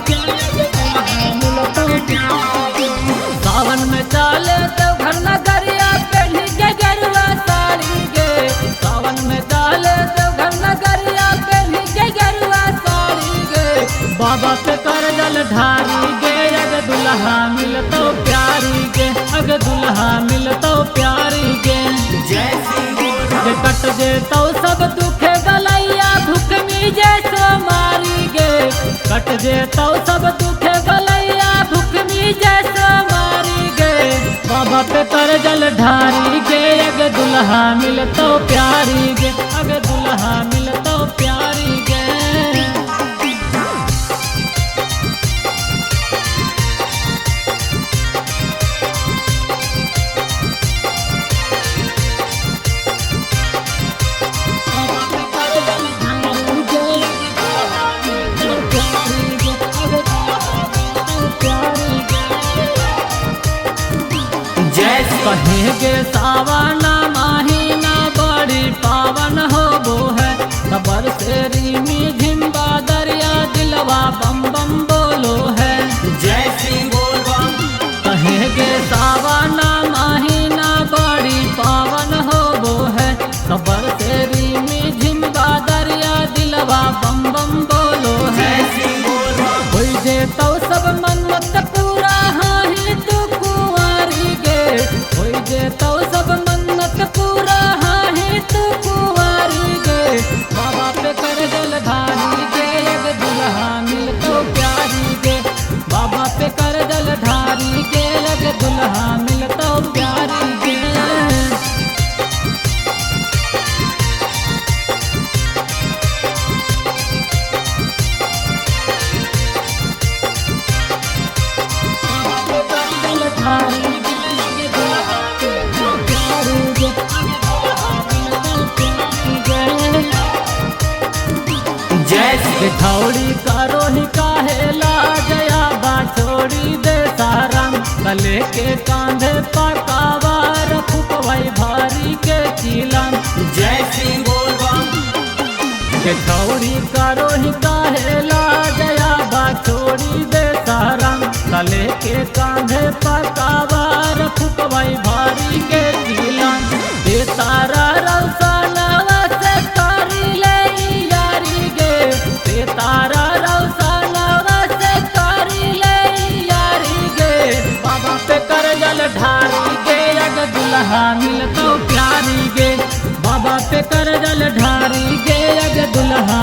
के मिलतो प्यारी। सावन में चाले तो घर नगरिया पहली के गरुआ साड़ी गे। सावन में चाले तो घर नगरिया पहली के गरुआ साड़ी गे। बाबा पे कर जल ढारी गे अग दुल्हा मिलतो प्यारी गे। अग दुल्हा मिलतो प्यारी गे। कट जे तो सब दुखे गलैया भुखमी जैसो मारी गे। कट जे तो सब दुखे गलैया भुखमी जैसो मारी गे। बाबा पे कर जल ढारी गे अग दुल्हा मिलतो प्यारी गे। अग दुल्हा मिलतो प्यारी गे। कहेंगे सावन महीना बड़ी पावन होबो है। खबर से रीमी झिम्बा दरिया दिलवा बम बम बोलो है। जय श्री बोल बम। कहेंगे सावन महीना बड़ी पावन होबो है। खबर से रीमी झिम्बा दरिया दिलवा बम बम बोलो है। जय श्री बोल बम। होई जे तो सब मन्नत पूरा हाही तू कुंवारी गे। होई जे तो सब मन्नत पूरा हाही तू कुंवारी गे। बाबा पे कर जल ढारी गे अग दुल्हा मिलतो प्यारी गे। बाबा पे कर जल ढारी गे अग दुल्हा मिलतो प्यारी गे। थौड़ी करो ही काहे लाजया बाछोड़ी दे सारंग। कले के कांधे पकावा रखू पवई भारी के चीलन। जय श्री बोल बम। थौड़ी करो ही काहे लाजया बाछोड़ी दे सारंग। कले के कांधे पकावा रखू पवई भारी के चीलन। दे तारा रौसनवा से तारी ले यारी गे। तारा रौसनवा से तारी ले यारी गे। बाबा पे कर जल ढारी गे अग दुल्हा मिलतो प्यारी गे। बाबा पे कर जल ढारी गे अग दुल्हा